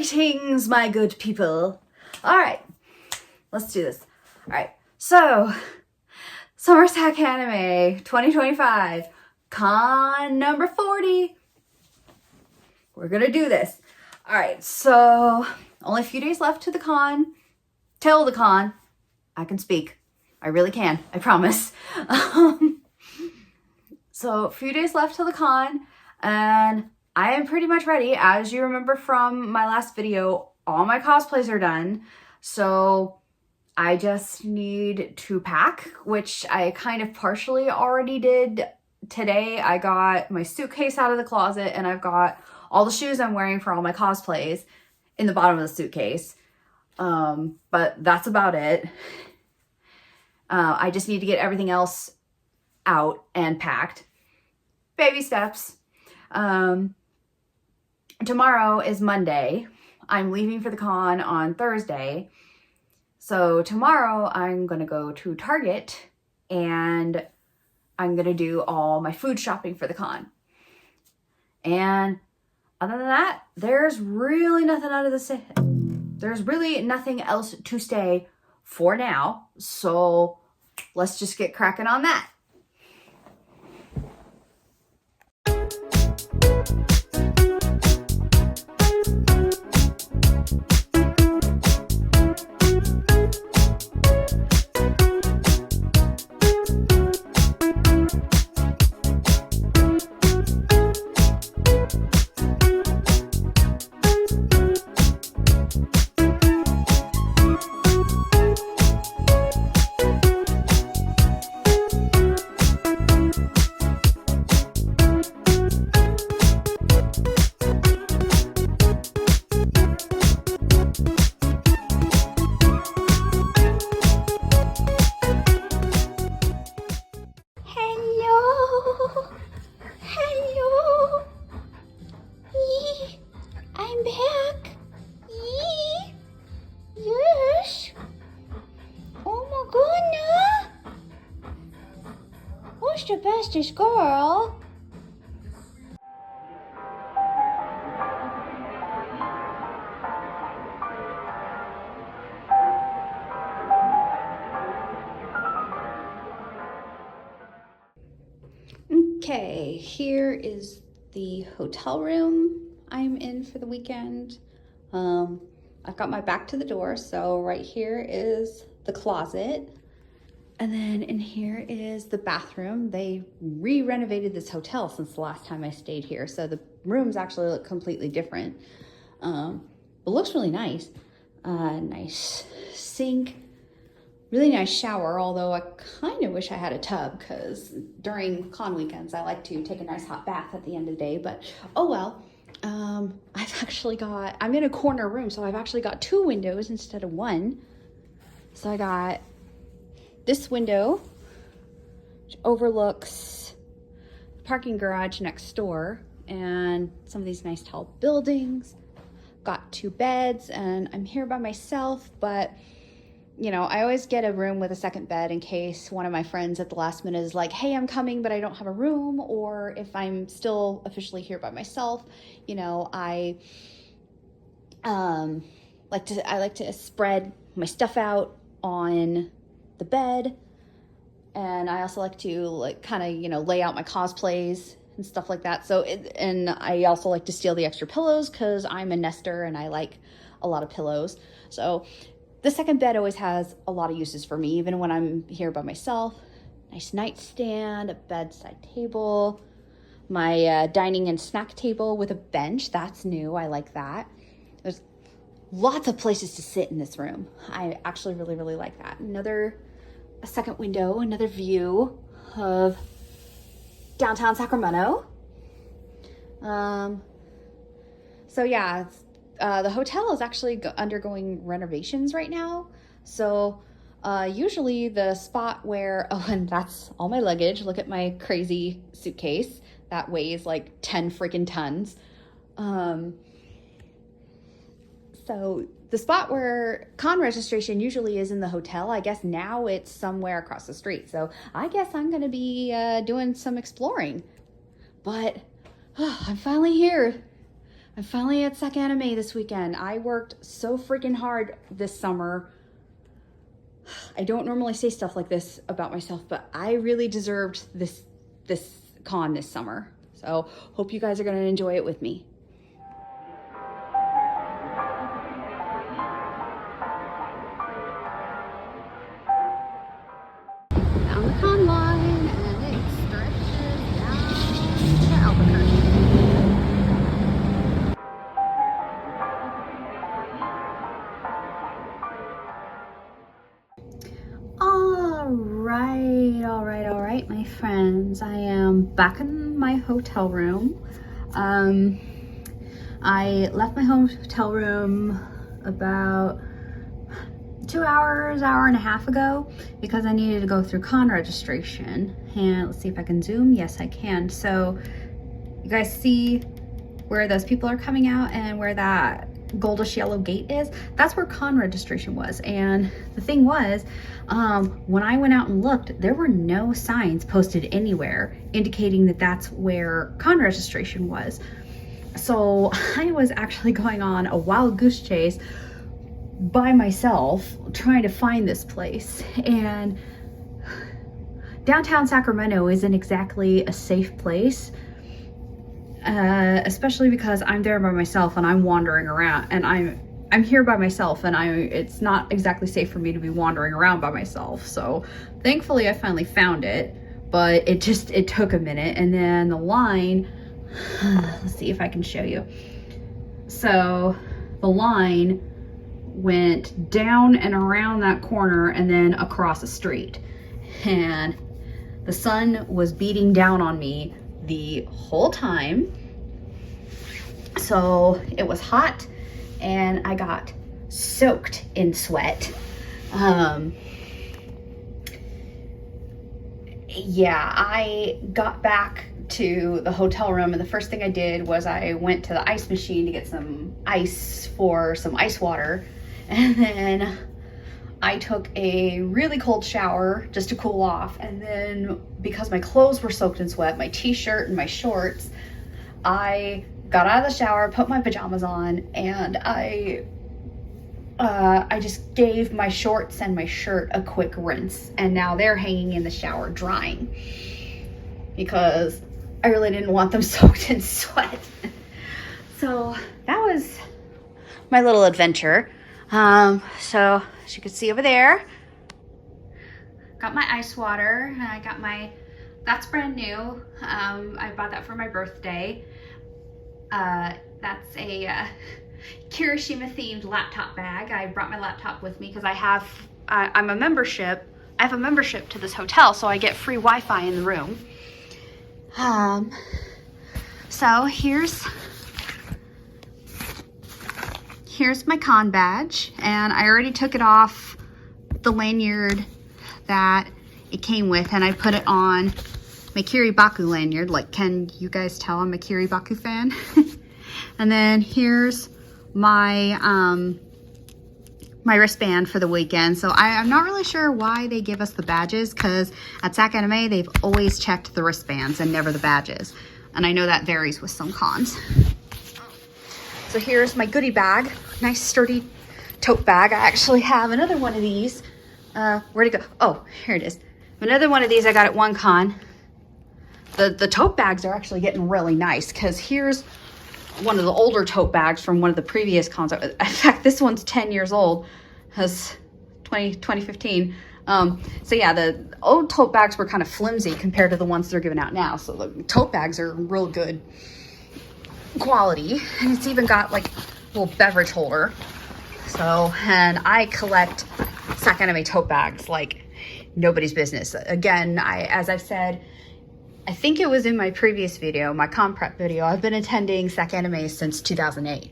Greetings, my good people. All right, let's do this. All right, so Summer SacAnime 2025, con number 40. We're gonna do this. All right, so only a few days left to the con. Till the con. I can speak. I really can. I promise. So a few days left to the con, and I am pretty much ready. As you remember from my last video, all my cosplays are done. So I just need to pack, which I kind of partially already did today. I got my suitcase out of the closet, and I've got all the shoes I'm wearing for all my cosplays in the bottom of the suitcase. But that's about it. I just need to get everything else out and packed. Baby steps. Tomorrow is Monday. I'm leaving for the con on Thursday. So tomorrow I'm going to go to Target and I'm going to do all my food shopping for the con. And other than that, there's really nothing there's really nothing else to say for now. So let's just get cracking on that. The bestest girl. Okay, here is the hotel room I'm in for the weekend. I've got my back to the door, so right here is the closet. And then in here is the bathroom. They re-renovated this hotel since the last time I stayed here, so the rooms actually look completely different. But looks really nice. Nice sink, really nice shower, although I kind of wish I had a tub because during con weekends I like to take a nice hot bath at the end of the day, but oh well. I'm in a corner room, so I've actually got two windows instead of one. So I got this window, which overlooks the parking garage next door and some of these nice tall buildings. Got two beds, and I'm here by myself, but you know, I always get a room with a second bed in case one of my friends at the last minute is like, hey, I'm coming, but I don't have a room, or if I'm still officially here by myself, you know, I like to spread my stuff out on the bed, and I also like to kind of, you know, lay out my cosplays and stuff like that. So and I also like to steal the extra pillows because I'm a nester and I like a lot of pillows. So the second bed always has a lot of uses for me, even when I'm here by myself. Nice nightstand, a bedside table, my dining and snack table with a bench. That's new. I like that. There's lots of places to sit in this room. I actually really, really like that. A second window, another view of downtown Sacramento. So yeah, the hotel is actually undergoing renovations right now. So usually the spot where, oh, and that's all my luggage. Look at my crazy suitcase that weighs like 10 freaking tons. So the spot where con registration usually is in the hotel, I guess now it's somewhere across the street. So I guess I'm going to be doing some exploring. But I'm finally here. I'm finally at SacAnime this weekend. I worked so freaking hard this summer. I don't normally say stuff like this about myself, but I really deserved this con this summer. So hope you guys are going to enjoy it with me. Down the con line, and it stretches down to Albuquerque. All right, my friends. I am back in my hotel room. I left my hotel room about 2 hours, hour and a half ago because I needed to go through con registration. And let's see if I can zoom. Yes, I can. So you guys see where those people are coming out and where that goldish yellow gate is? That's where con registration was. And the thing was, when I went out and looked, there were no signs posted anywhere indicating that that's where con registration was. So I was actually going on a wild goose chase by myself trying to find this place. And downtown Sacramento isn't exactly a safe place, especially because I'm there by myself and I'm wandering around, and I'm here by myself, and it's not exactly safe for me to be wandering around by myself. So thankfully I finally found it, but it took a minute. And then the line, let's see if I can show you. So the line went down and around that corner and then across the street, and the sun was beating down on me the whole time. So it was hot and I got soaked in sweat. Yeah, I got back to the hotel room, and the first thing I did was I went to the ice machine to get some ice for some ice water. And then I took a really cold shower just to cool off. And then because my clothes were soaked in sweat, my t-shirt and my shorts, I got out of the shower, put my pajamas on, and I just gave my shorts and my shirt a quick rinse. And now they're hanging in the shower drying because I really didn't want them soaked in sweat. So that was my little adventure. So as you can see over there, got my ice water, and I got that's brand new. I bought that for my birthday. That's a Kirishima themed laptop bag. I brought my laptop with me because I have a membership to this hotel, so I get free Wi-Fi in the room. So here's my con badge, and I already took it off the lanyard that it came with, and I put it on my Kiribati lanyard. Like, can you guys tell I'm a Kiribati fan? And then here's my my wristband for the weekend. So I'm not really sure why they give us the badges, because at SacAnime they've always checked the wristbands and never the badges, and I know that varies with some cons. So here's my goodie bag, nice sturdy tote bag. I actually have another one of these. Where'd it go? Oh, here it is. Another one of these I got at one con. The tote bags are actually getting really nice, because here's one of the older tote bags from one of the previous cons. In fact, this one's 10 years old, has 2015. So yeah, the old tote bags were kind of flimsy compared to the ones they're giving out now. So the tote bags are real good quality, and it's even got like a little beverage holder. So, and I collect SacAnime tote bags like nobody's business. Again, as I've said, I think it was in my previous video, my con prep video, I've been attending SacAnime since 2008,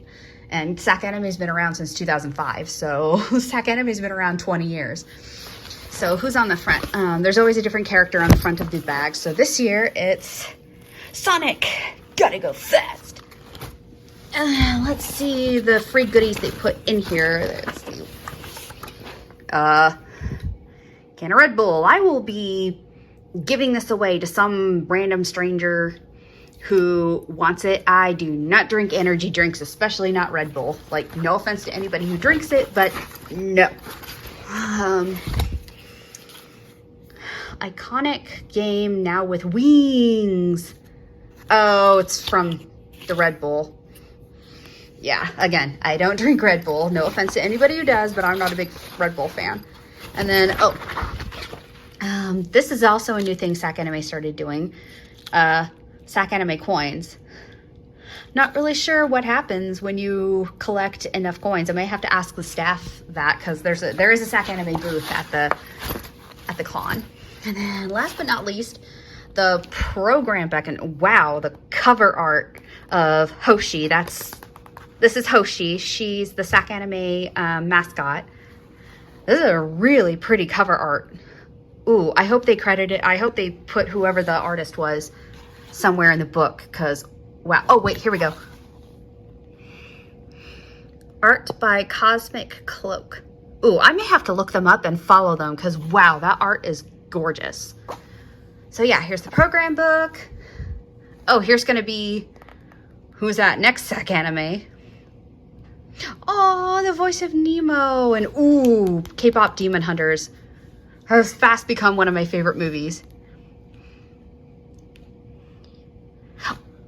and SacAnime has been around since 2005. So SacAnime has been around 20 years. So who's on the front? There's always a different character on the front of the bag. So this year it's Sonic. Gotta go fast. Let's see the free goodies they put in here. Let's see. Can of Red Bull. I will be giving this away to some random stranger who wants it. I do not drink energy drinks, especially not Red Bull. Like, no offense to anybody who drinks it, but no. Iconic game now with wings. Oh, it's from the Red Bull. Yeah, again, I don't drink Red Bull. No offense to anybody who does, but I'm not a big Red Bull fan. And then, this is also a new thing SacAnime started doing. SacAnime coins. Not really sure what happens when you collect enough coins. I may have to ask the staff that, because there is a SacAnime booth at the con. And then last but not least, the program beckon. Wow, the cover art of Hoshi. This is Hoshi. She's the SacAnime mascot. This is a really pretty cover art. Ooh, I hope they credit it. I hope they put whoever the artist was somewhere in the book, because wow. Oh wait, here we go. Art by Cosmic Cloak. Ooh, I may have to look them up and follow them, because wow, that art is gorgeous. So yeah, here's the program book. Oh, here's gonna be, who's that next SacAnime? Oh, the voice of Nemo. And ooh, K-pop Demon Hunters has fast become one of my favorite movies.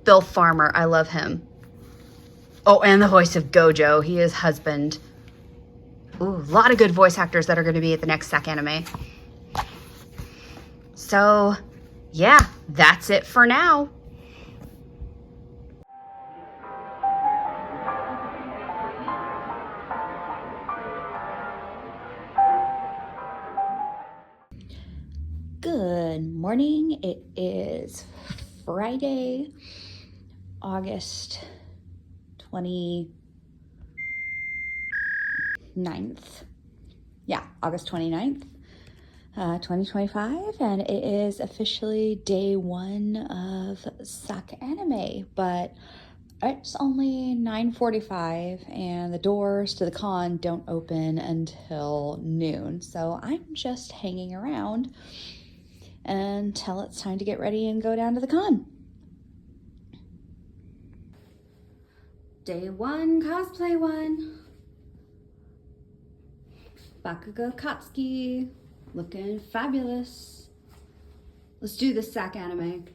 Bill Farmer, I love him. Oh, and the voice of Gojo, he is husband. Ooh, a lot of good voice actors that are going to be at the next SacAnime. So, yeah, that's it for now. Good morning. It is Friday, August 29th. Yeah, August 29th, 2025. And it is officially day one of SacAnime, but it's only 9:45 and the doors to the con don't open until noon. So I'm just hanging around until it's time to get ready and go down to the con. Day one, cosplay one. Bakugo Katsuki, looking fabulous. Let's do this SacAnime.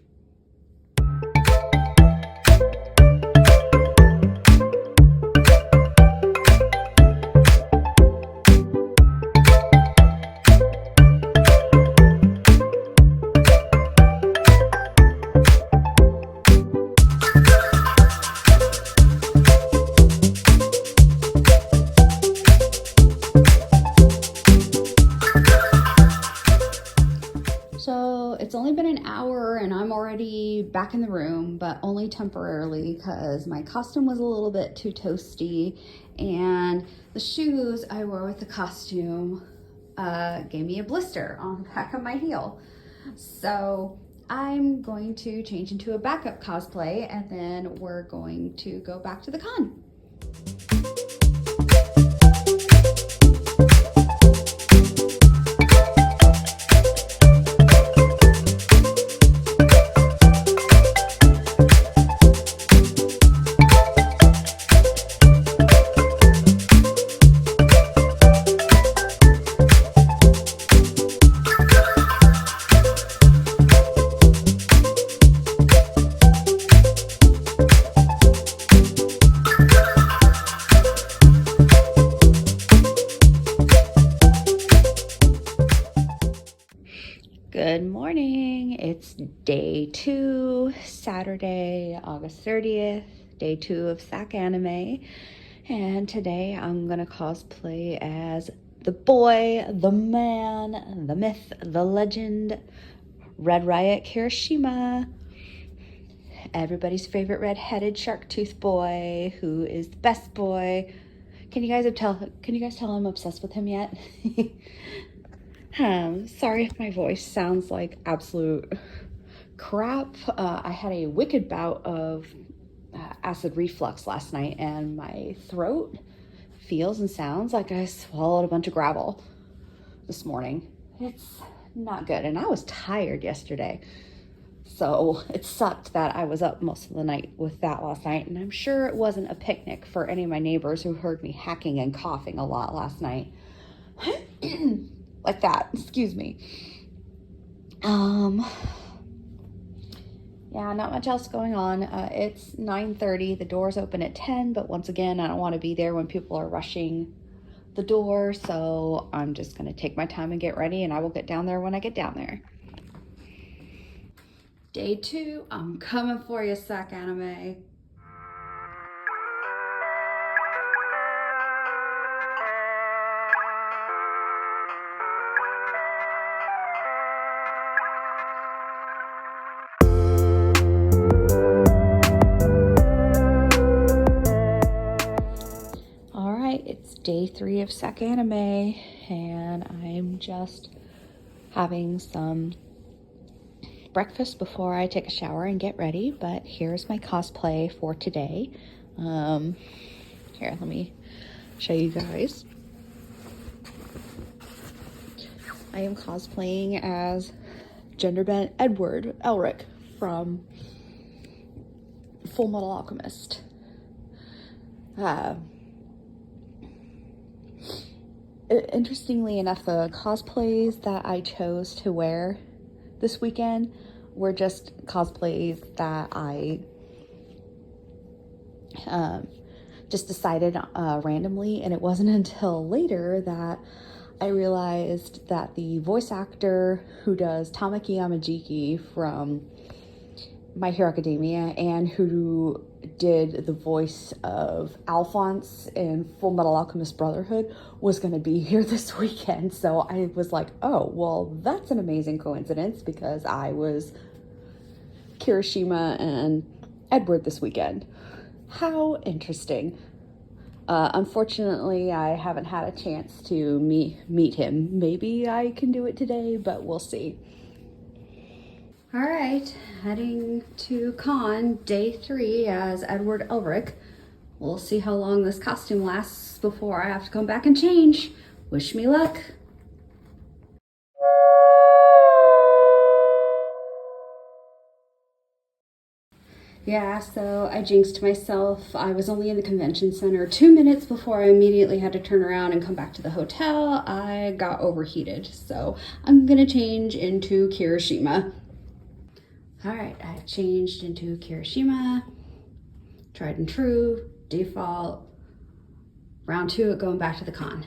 So it's only been an hour and I'm already back in the room, but only temporarily because my costume was a little bit too toasty and the shoes I wore with the costume gave me a blister on the back of my heel. So I'm going to change into a backup cosplay and then we're going to go back to the con. Good morning. It's day two, Saturday, August 30th, day two of SacAnime. And today I'm gonna cosplay as the boy, the man, the myth, the legend, Red Riot Kirishima. Everybody's favorite red-headed shark tooth boy, who is the best boy. Can you guys tell I'm obsessed with him yet? Sorry if my voice sounds like absolute crap. I had a wicked bout of acid reflux last night and my throat feels and sounds like I swallowed a bunch of gravel this morning. It's not good. And I was tired yesterday. So it sucked that I was up most of the night with that last night. And I'm sure it wasn't a picnic for any of my neighbors who heard me hacking and coughing a lot last night. Like that, excuse me. Yeah, not much else going on. It's 9:30. The doors open at 10, but once again, I don't want to be there when people are rushing the door, so I'm just going to take my time and get ready, and I will get down there when I get down there. Day 2, I'm coming for you, SacAnime. It's day 3 of SacAnime, and I'm just having some breakfast before I take a shower and get ready. But here's my cosplay for today. Here, let me show you guys. I am cosplaying as gender-bent Edward Elric from Full Metal Alchemist. Interestingly enough, the cosplays that I chose to wear this weekend were just cosplays that I just decided randomly, and it wasn't until later that I realized that the voice actor who does Tamaki Yamajiki from My Hero Academia and who did the voice of Alphonse in Full Metal Alchemist Brotherhood was going to be here this weekend. So I was like, oh, well, that's an amazing coincidence because I was Kirishima and Edward this weekend. How interesting. Unfortunately, I haven't had a chance to meet him. Maybe I can do it today, but we'll see. All right, heading to con day 3 as Edward Elric. We'll see how long this costume lasts before I have to come back and change. Wish me luck. Yeah, so I jinxed myself. I was only in the convention center 2 minutes before I immediately had to turn around and come back to the hotel. I got overheated, so I'm gonna change into Kirishima. All right, I've changed into Kirishima, tried and true, default, round 2 going back to the con.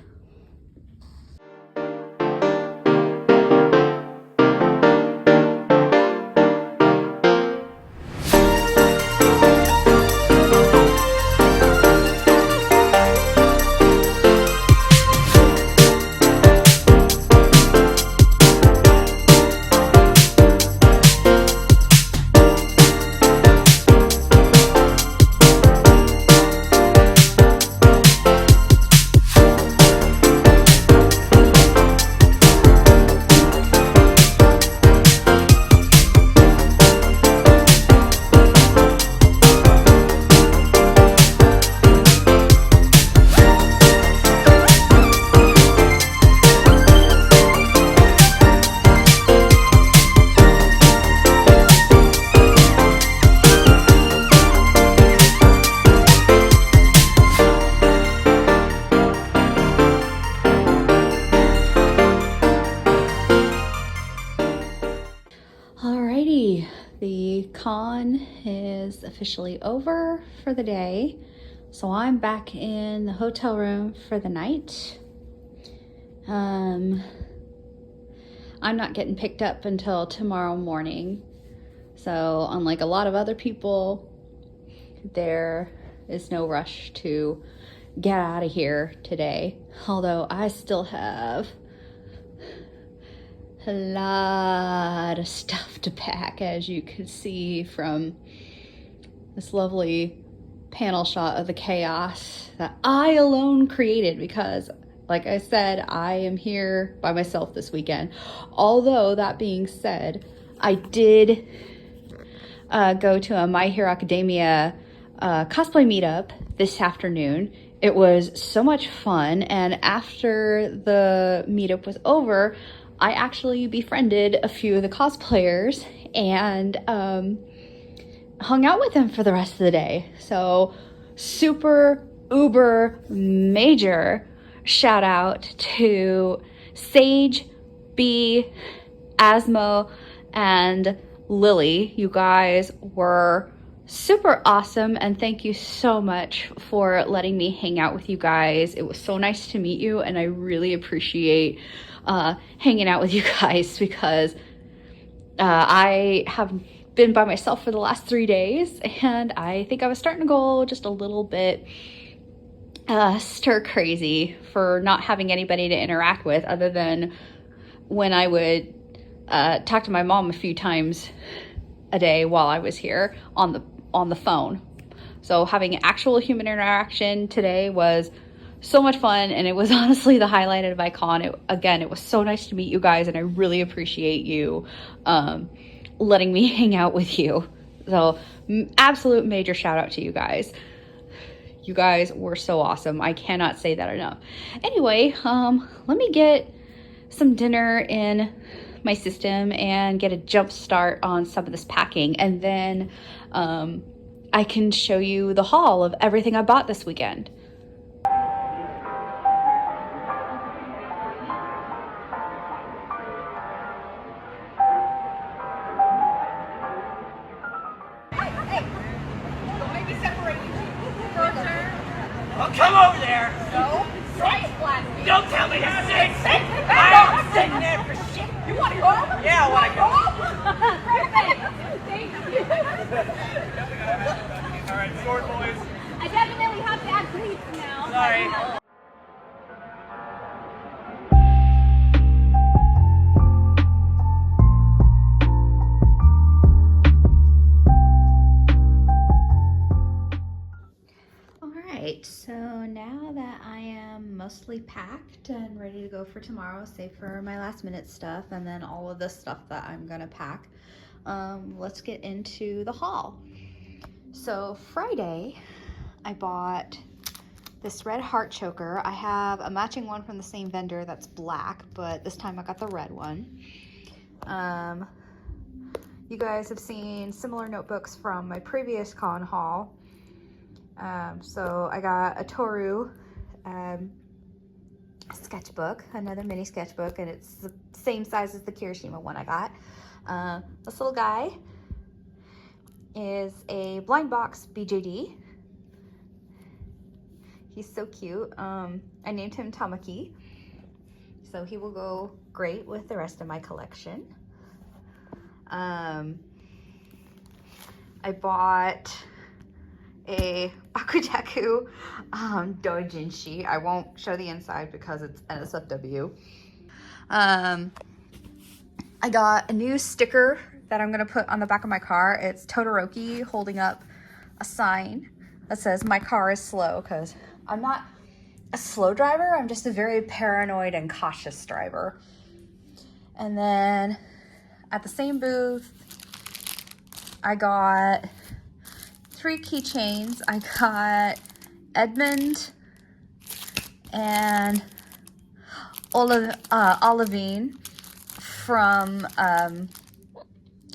Alrighty, the con is officially over for the day. So I'm back in the hotel room for the night. I'm not getting picked up until tomorrow morning. So unlike a lot of other people, there is no rush to get out of here today. Although I still have a lot of stuff to pack, as you can see from this lovely panel shot of the chaos that I alone created, because like I said, I am here by myself this weekend. Although that being said, I did go to a My Hero Academia cosplay meetup this afternoon. It was so much fun, and after the meetup was over, I actually befriended a few of the cosplayers, and hung out with him for the rest of the day. So super uber major shout out to Sage, B, Asmo, and Lily. You guys were super awesome, and thank you so much for letting me hang out with you guys. It was so nice to meet you, and I really appreciate hanging out with you guys, because I have been by myself for the last 3 days, and I think I was starting to go just a little bit stir crazy for not having anybody to interact with, other than when I would talk to my mom a few times a day while I was here on the phone. So having actual human interaction today was so much fun, and it was honestly the highlight of ViCon. Again, it was so nice to meet you guys, and I really appreciate you letting me hang out with you. So absolute major shout out to you guys. You guys were so awesome. I cannot say that enough. Anyway, let me get some dinner in my system and get a jump start on some of this packing, and then I can show you the haul of everything I bought this weekend. Oh, come over there! No. Don't tell me to sit! I'm sitting there for shit! You want to go? Yeah, I want to go. Perfect! Thank you. Alright, sword boys. I definitely have to add bleeps now. Sorry. Alright, so now that I am mostly packed and ready to go for tomorrow, save for my last minute stuff and then all of the stuff that I'm gonna pack, let's get into the haul. So Friday, I bought this red heart choker. I have a matching one from the same vendor that's black, but this time I got the red one. You guys have seen similar notebooks from my previous con haul. So I got a Toru sketchbook, another mini sketchbook, and it's the same size as the Kirishima one I got. This little guy is a blind box BJD. He's so cute. I named him Tamaki, so he will go great with the rest of my collection. I bought a Akujaku doujinshi. I won't show the inside because it's NSFW. I got a new sticker that I'm gonna put on the back of my car. It's Todoroki holding up a sign that says "My car is slow," because I'm not a slow driver. I'm just a very paranoid and cautious driver. And then at the same booth, I got 3 keychains. I got Edmund and Olivine from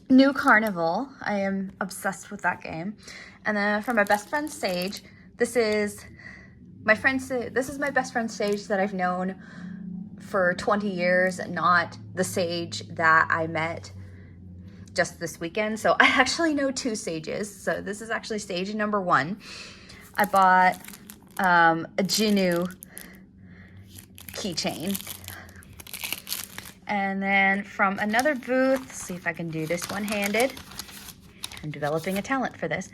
New Carnival. I am obsessed with that game. And then from my best friend Sage, this is my best friend Sage that I've known for 20 years, not the Sage that I met just this weekend. So I actually know 2 Sages. So this is actually Sage number 1. I bought a Jinu keychain. And then from another booth, let's see if I can do this one-handed. I'm developing a talent for this.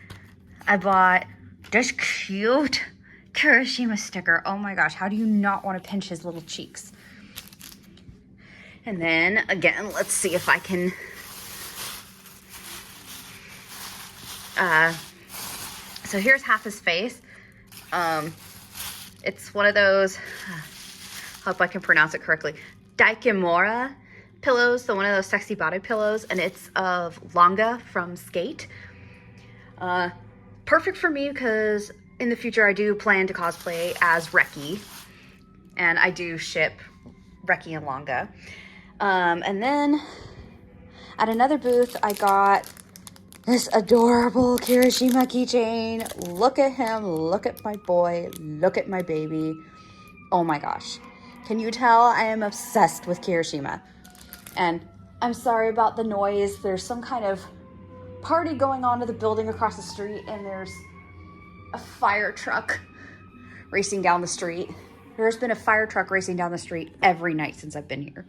I bought this cute Kirishima sticker. Oh my gosh, how do you not want to pinch his little cheeks? And then again, let's see if I can so here's half his face. It's one of those, hope I can pronounce it correctly, Daikimora pillows, so one of those sexy body pillows, and it's of Longa from Skate. Perfect for me because in the future I do plan to cosplay as Reki, and I do ship Reki and Longa. And then At another booth, I got this adorable Kirishima keychain. Look at him. Look at my boy. Look at my baby. Oh my gosh. Can you tell I am obsessed with Kirishima? And I'm sorry about the noise. There's some kind of party going on to the building across the street, and there's a fire truck racing down the street. There's been a fire truck racing down the street every night since I've been here.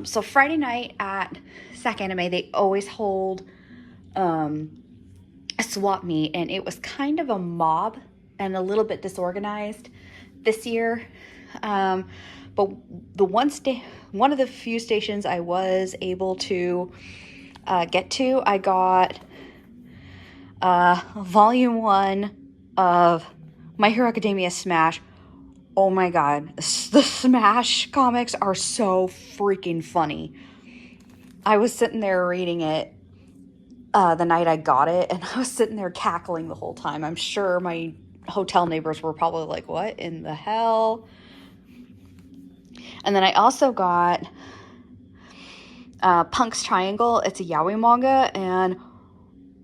So Friday night at SacAnime, they always hold a swap meet, and it was kind of a mob and a little bit disorganized this year. But the one of the few stations I was able to get to, I got volume 1 of My Hero Academia Smash. Oh my god, the Smash comics are so freaking funny. I was sitting there reading it the night I got it, and I was sitting there cackling the whole time. I'm sure my hotel neighbors were probably like, what in the hell? And then I also got Punk's Triangle. It's a yaoi manga, and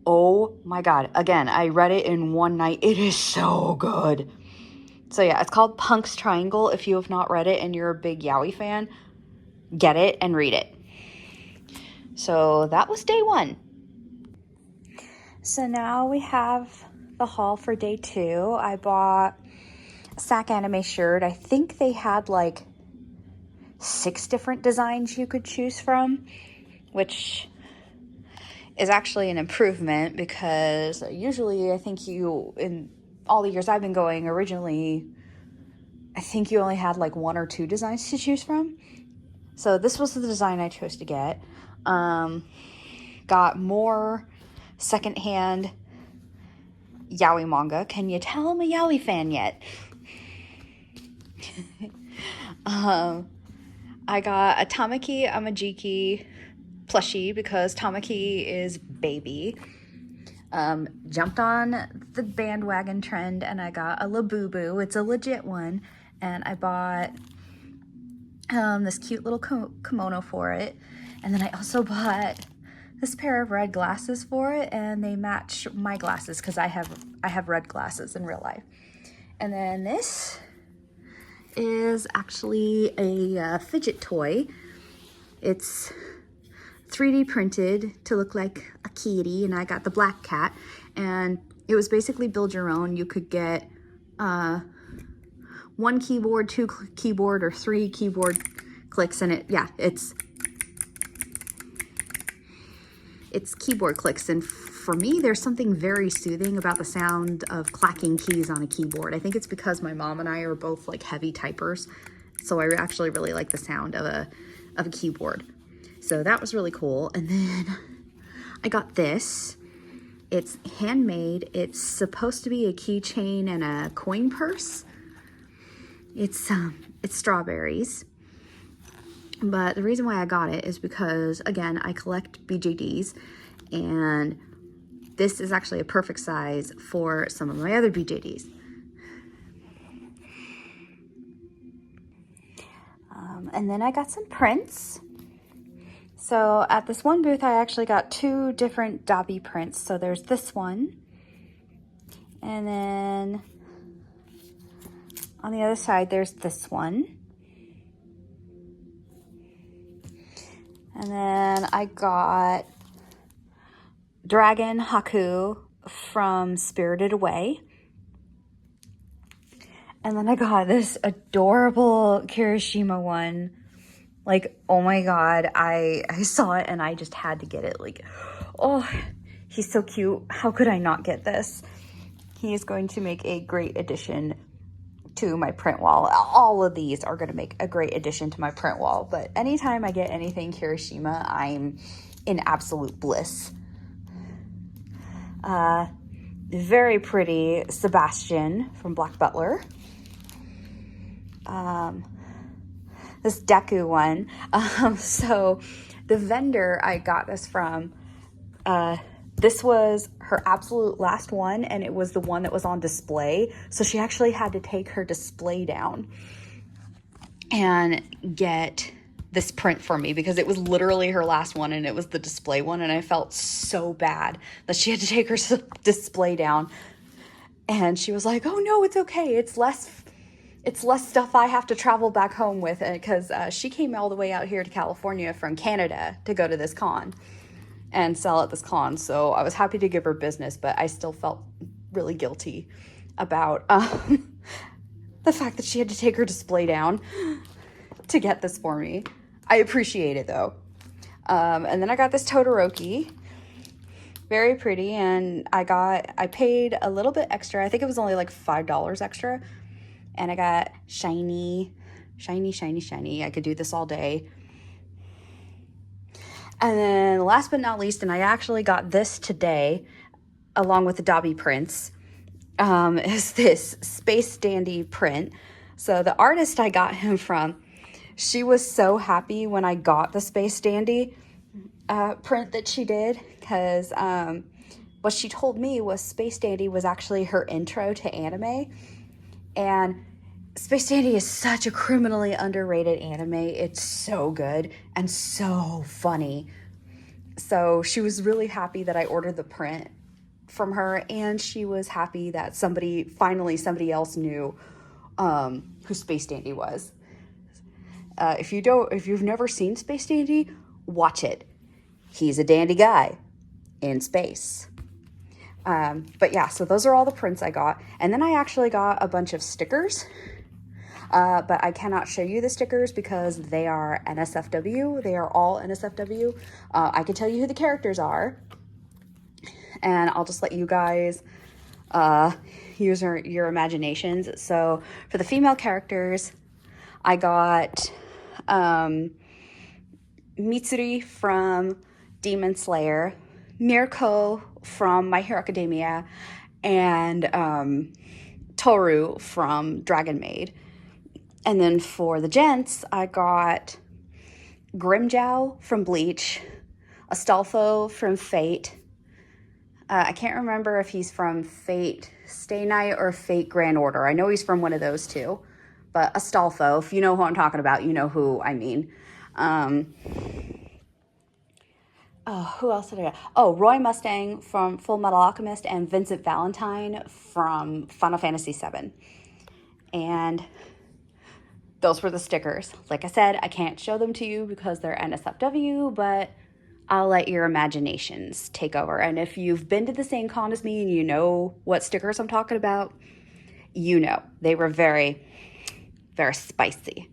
oh my god, again, I read it in one night. It is so good. So yeah, it's called Punk's Triangle. If you have not read it and you're a big yaoi fan, get it and read it. So that was day 1. So now we have the haul for day 2. I bought a SacAnime shirt. I think they had like 6 different designs you could choose from, which is actually an improvement, because usually I think in all the years I've been going, originally I think you only had like 1 or 2 designs to choose from. So this was the design I chose to get. Got more secondhand yaoi manga. Can you tell I'm a yaoi fan yet? I got a Tamaki Amajiki plushie because Tamaki is baby. Jumped on the bandwagon trend, and I got a Labubu. It's a legit one. And I bought this cute little kimono for it. And then I also bought this pair of red glasses for it, and they match my glasses because I have red glasses in real life. And then this is actually a fidget toy. It's 3D printed to look like a kitty, and I got the black cat, and it was basically build your own. You could get 1 keyboard, 2 keyboard, or 3 keyboard clicks, and it's keyboard clicks. And for me, there's something very soothing about the sound of clacking keys on a keyboard. I think it's because my mom and I are both like heavy typers, so I actually really like the sound of a keyboard. So that was really cool. And then I got this. It's handmade. It's supposed to be a keychain and a coin purse. It's strawberries. But the reason why I got it is because, again, I collect BJDs, and this is actually a perfect size for some of my other BJDs. And then I got some prints. So at this one booth, I actually got 2 different Dabi prints. So there's this one, and then on the other side, there's this one. And then I got Dragon Haku from Spirited Away. And then I got this adorable Kirishima one. Like, oh my god, I saw it and I just had to get it. Like, oh, he's so cute. How could I not get this? He is going to make a great addition to my print wall. All of these are going to make a great addition to my print wall, but anytime I get anything Kirishima, I'm in absolute bliss. Very pretty Sebastian from Black Butler. This Deku one. So the vendor I got this from, this was her absolute last one, and it was the one that was on display. So she actually had to take her display down and get this print for me because it was literally her last one and it was the display one, and I felt so bad that she had to take her display down. And she was like, "Oh no, it's okay. It's less stuff I have to travel back home with," because she came all the way out here to California from Canada to go to this con and sell at this con. So I was happy to give her business, but I still felt really guilty about the fact that she had to take her display down to get this for me. I appreciate it though. And then I got this Todoroki. Very pretty, and I paid a little bit extra. I think it was only like $5 extra. And I got shiny. I could do this all day. And then last but not least, and I actually got this today, along with the Dobby prints, is this Space Dandy print. So the artist I got him from, she was so happy when I got the Space Dandy print that she did, because what she told me was Space Dandy was actually her intro to anime. And Space Dandy is such a criminally underrated anime. It's so good and so funny. So she was really happy that I ordered the print from her, and she was happy that finally somebody else knew who Space Dandy was. If you've never seen Space Dandy, watch it. He's a dandy guy in space. But yeah, so those are all the prints I got. And then I actually got a bunch of stickers. But I cannot show you the stickers because they are NSFW. They are all NSFW. I can tell you who the characters are. And I'll just let you guys use your imaginations. So for the female characters, I got Mitsuri from Demon Slayer, Mirko from My Hero Academia, and Toru from Dragon Maid. And then for the gents, I got Grimjow from Bleach, Astolfo from Fate. I can't remember if he's from Fate Stay Night or Fate Grand Order. I know he's from one of those two. But Astolfo, if you know who I'm talking about, you know who I mean. Who else did I get? Oh, Roy Mustang from Full Metal Alchemist and Vincent Valentine from Final Fantasy VII. And those were the stickers. Like I said, I can't show them to you because they're NSFW, but I'll let your imaginations take over. And if you've been to the same con as me and you know what stickers I'm talking about, you know. They were very, very spicy.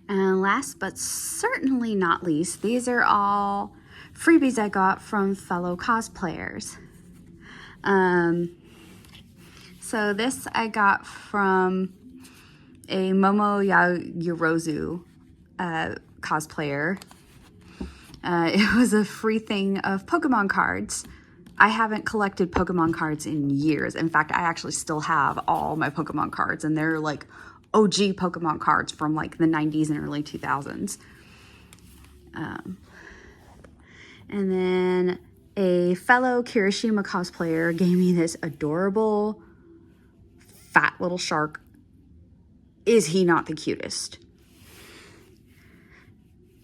And last but certainly not least, these are all freebies I got from fellow cosplayers. So this I got from a Momo Yorozu cosplayer. It was a free thing of Pokemon cards. I haven't collected Pokemon cards in years. In fact, I actually still have all my Pokemon cards, and they're like OG Pokemon cards from like the 90s and early 2000s. And then a fellow Kirishima cosplayer gave me this adorable fat little shark. Is he not the cutest?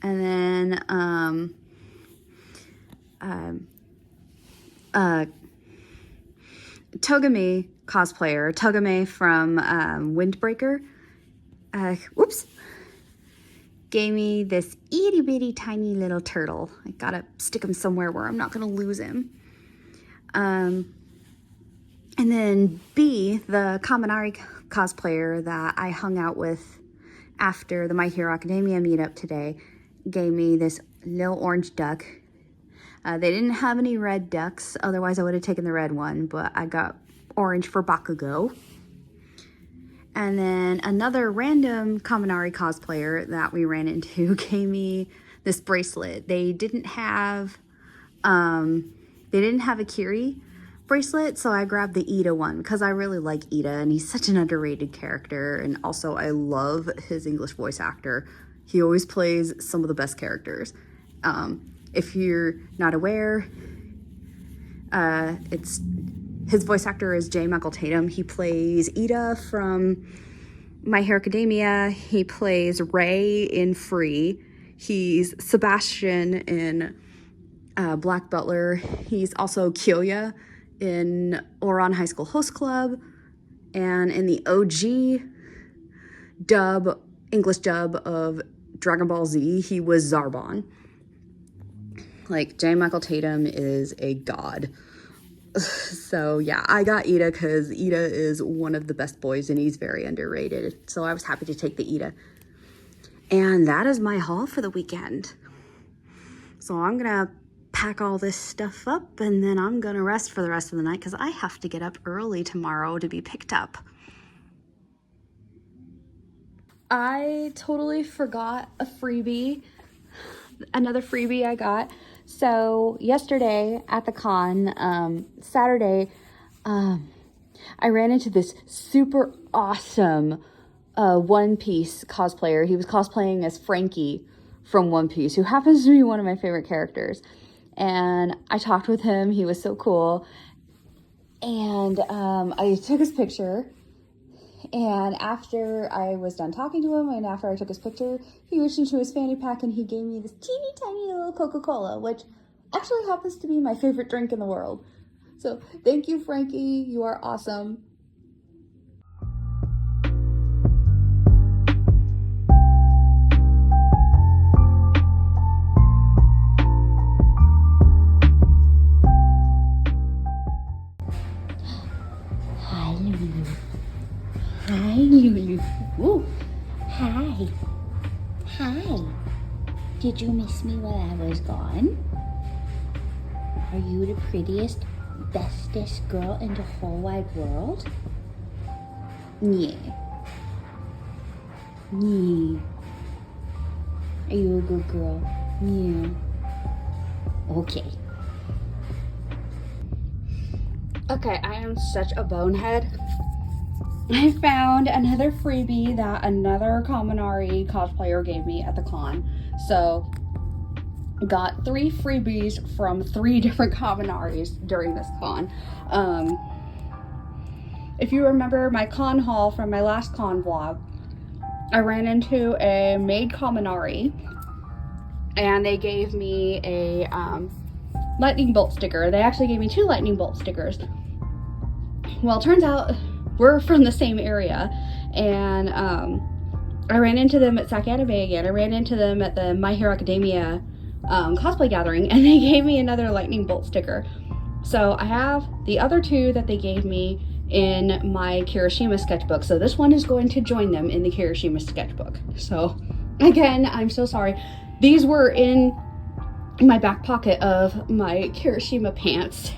And then Togame cosplayer, Togame from Windbreaker, gave me this itty bitty tiny little turtle. I gotta stick him somewhere where I'm not gonna lose him. And then B, the Kaminari cosplayer that I hung out with after the My Hero Academia meetup today, gave me this little orange duck. They didn't have any red ducks, otherwise I would have taken the red one, but I got orange for Bakugo. And then another random Kaminari cosplayer that we ran into gave me this bracelet. They didn't have a Kiri bracelet, so I grabbed the Ida one because I really like Ida and he's such an underrated character, and also I love his English voice actor. He always plays some of the best characters. If you're not aware, his voice actor is J. Michael Tatum. He plays Ida from My Hero Academia. He plays Ray in Free. He's Sebastian in Black Butler. He's also Kyoya in Oran High School Host Club. And in the OG English dub of Dragon Ball Z, he was Zarbon. Like, J. Michael Tatum is a god. So yeah, I got Ida because Ida is one of the best boys and he's very underrated. So I was happy to take the Ida. And that is my haul for the weekend. So I'm gonna pack all this stuff up and then I'm gonna rest for the rest of the night because I have to get up early tomorrow to be picked up. I totally forgot a freebie, another freebie I got. So yesterday at the con, Saturday, I ran into this super awesome One Piece cosplayer. He was cosplaying as Frankie from One Piece, who happens to be one of my favorite characters. And I talked with him. He was so cool. And I took his picture. And after I was done talking to him and after I took his picture, he reached into his fanny pack and he gave me this teeny tiny little Coca-Cola, which actually happens to be my favorite drink in the world. So thank you, Frankie. You are awesome. Hi, Lulu. Hi, Lulu. Ooh. Hi. Hi. Did you miss me while I was gone? Are you the prettiest, bestest girl in the whole wide world? Yeah. Yeah. Are you a good girl? Yeah. Okay. Okay, I am such a bonehead. I found another freebie that another Kaminari cosplayer gave me at the con. So, got 3 freebies from 3 different Kaminaris during this con. If you remember my con haul from my last con vlog, I ran into a maid Kaminari and they gave me a lightning bolt sticker. They actually gave me 2 lightning bolt stickers. Well, it turns out we're from the same area, and I ran into them at SacAnime again. I ran into them at the My Hero Academia cosplay gathering, and they gave me another lightning bolt sticker. So I have the other 2 that they gave me in my Kirishima sketchbook. So this one is going to join them in the Kirishima sketchbook. So again, I'm so sorry. These were in my back pocket of my Kirishima pants,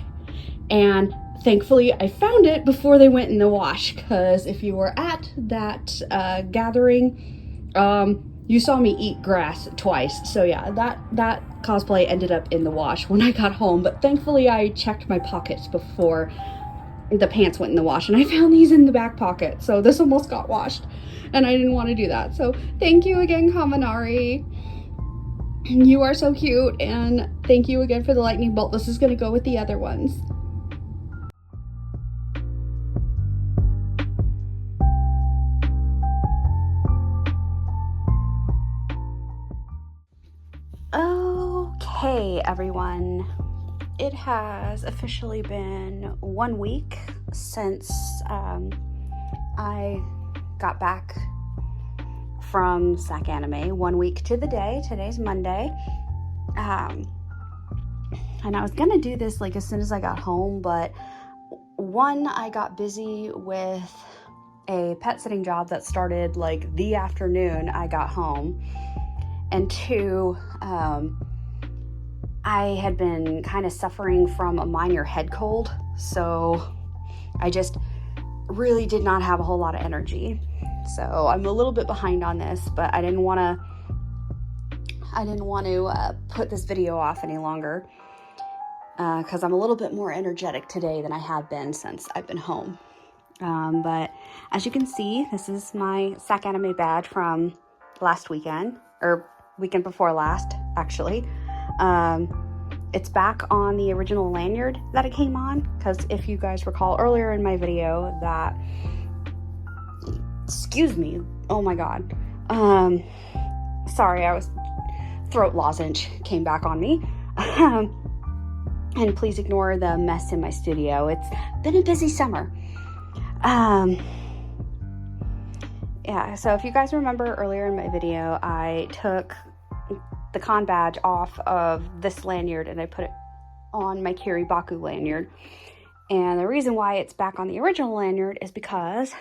and thankfully I found it before they went in the wash, because if you were at that gathering, you saw me eat grass twice. So yeah, that cosplay ended up in the wash when I got home, but thankfully I checked my pockets before the pants went in the wash, and I found these in the back pocket, so this almost got washed and I didn't want to do that. So thank you again, Kaminari. You are so cute, and thank you again for the lightning bolt. This is going to go with the other ones. Okay, everyone. It has officially been 1 week since I got back from SacAnime. 1 week to the day. Today's Monday. And I was gonna do this like as soon as I got home, but one, I got busy with a pet sitting job that started like the afternoon I got home. And 2, I had been kind of suffering from a minor head cold, so I just really did not have a whole lot of energy. So I'm a little bit behind on this, but I didn't want to put this video off any longer because I'm a little bit more energetic today than I have been since I've been home. But as you can see, this is my SacAnime badge from last weekend, or weekend before last, actually. It's back on the original lanyard that it came on, because if you guys recall earlier in my video that Excuse me. Oh my God. Sorry, I was throat lozenge came back on me. And please ignore the mess in my studio. It's been a busy summer. Yeah, so if you guys remember earlier in my video, I took the con badge off of this lanyard and I put it on my Kiribaku lanyard. And the reason why it's back on the original lanyard is because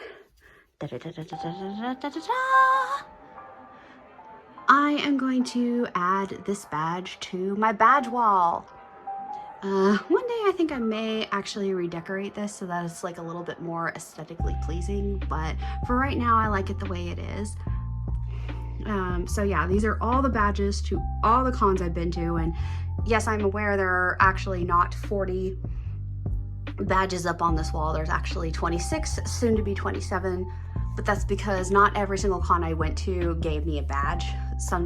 I am going to add this badge to my badge wall. One day I think I may actually redecorate this so that it's like a little bit more aesthetically pleasing, but for right now I like it the way it is. So yeah, these are all the badges to all the cons I've been to, and yes, I'm aware there are actually not 40 badges up on this wall. There's actually 26, soon to be 27, but that's because not every single con I went to gave me a badge.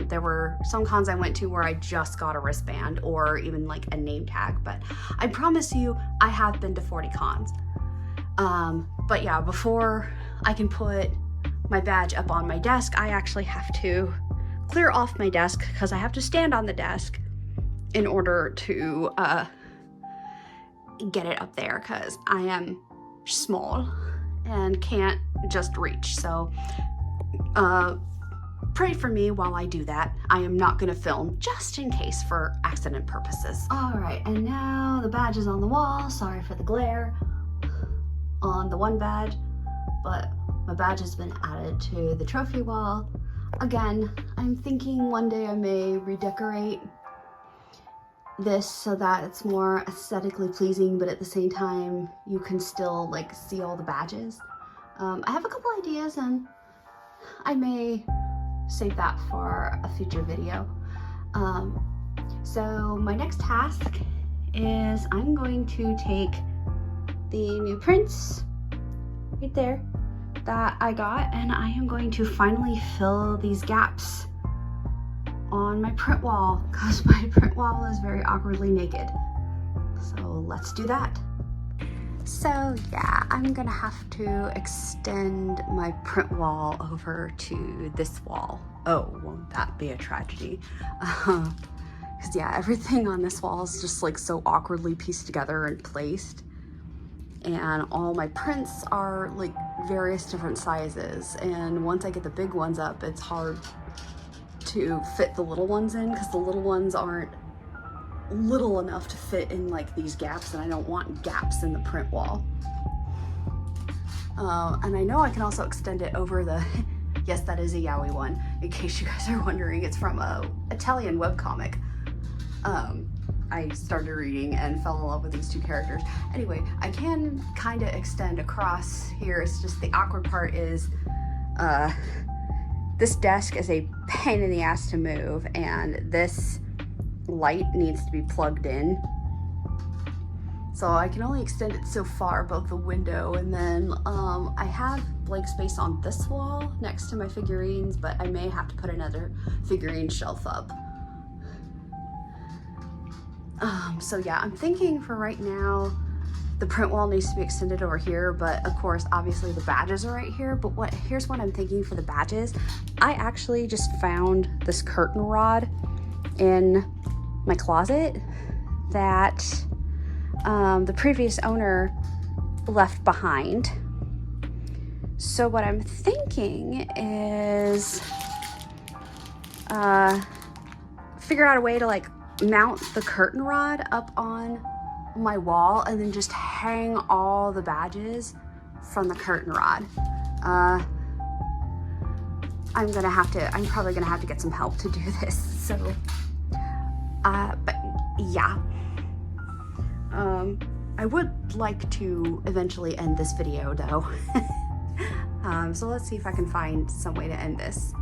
There were some cons I went to where I just got a wristband or even like a name tag, but I promise you I have been to 40 cons. But yeah, before I can put my badge up on my desk, I actually have to clear off my desk because I have to stand on the desk in order to get it up there because I am small and can't just reach. So pray for me while I do that. I am not going to film just in case for accident purposes. All right, and now the badge is on the wall. Sorry for the glare on the one badge, but my badge has been added to the trophy wall. Again, I'm thinking one day I may redecorate this so that it's more aesthetically pleasing, but at the same time you can still like see all the badges. I have a couple ideas and I may save that for a future video. So my next task is I'm going to take the new prints right there that I got, and I am going to finally fill these gaps on my print wall because my print wall is very awkwardly naked. So let's do that. So yeah, I'm gonna have to extend my print wall over to this wall. Oh, won't that be a tragedy? Because yeah, everything on this wall is just like so awkwardly pieced together and placed. And all my prints are like various different sizes. And once I get the big ones up, it's hard to fit the little ones in because the little ones aren't little enough to fit in like these gaps, and I don't want gaps in the print wall. And I know I can also extend it over the yes, that is a yaoi one, in case you guys are wondering. It's from a Italian webcomic I started reading and fell in love with these two characters. Anyway, I can kind of extend across here. It's just the awkward part is this desk is a pain in the ass to move, and this light needs to be plugged in. So I can only extend it so far above the window, and then I have blank space on this wall next to my figurines, but I may have to put another figurine shelf up. So yeah, I'm thinking for right now the print wall needs to be extended over here, but of course obviously the badges are right here. But here's what I'm thinking for the badges. I actually just found this curtain rod in my closet that the previous owner left behind. So what I'm thinking is figure out a way to like mount the curtain rod up on my wall and then just hang all the badges from the curtain rod. I'm probably gonna have to get some help to do this. So but yeah, I would like to eventually end this video though. So let's see if I can find some way to end this.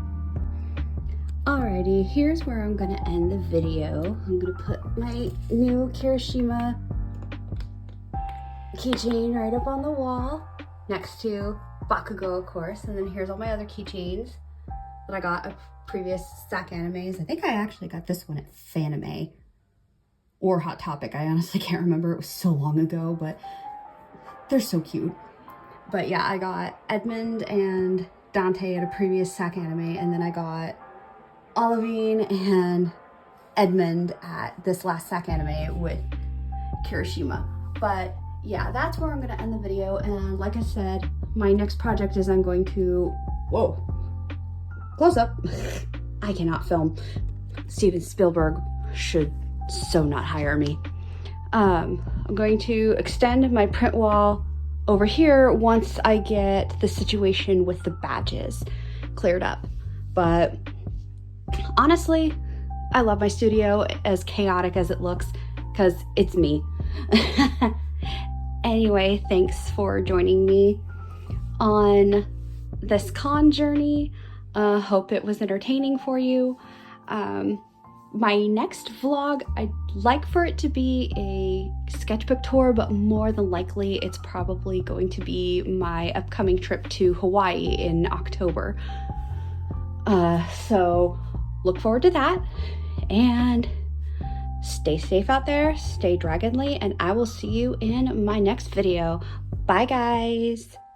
Alrighty, here's where I'm gonna end the video. I'm gonna put my new Kirishima keychain right up on the wall next to Bakugo, of course, and then here's all my other keychains that I got of previous SacAnimes. I think I actually got this one at Fanime or Hot Topic. I honestly can't remember, it was so long ago, but they're so cute. But yeah, I got Edmund and Dante at a previous SacAnime, and then I got Olivine and Edmund at this last SacAnime with Kirishima. But yeah, that's where I'm gonna end the video. And like I said, my next project is I'm going to, whoa, close up. I cannot film. Steven Spielberg should so not hire me. I'm going to extend my print wall over here once I get the situation with the badges cleared up. But honestly, I love my studio, as chaotic as it looks, because it's me. Anyway, thanks for joining me on this con journey. Hope it was entertaining for you. My next vlog, I'd like for it to be a sketchbook tour, but more than likely it's probably going to be my upcoming trip to Hawaii in October. So look forward to that, and stay safe out there, stay dragonly, and I will see you in my next video. Bye guys!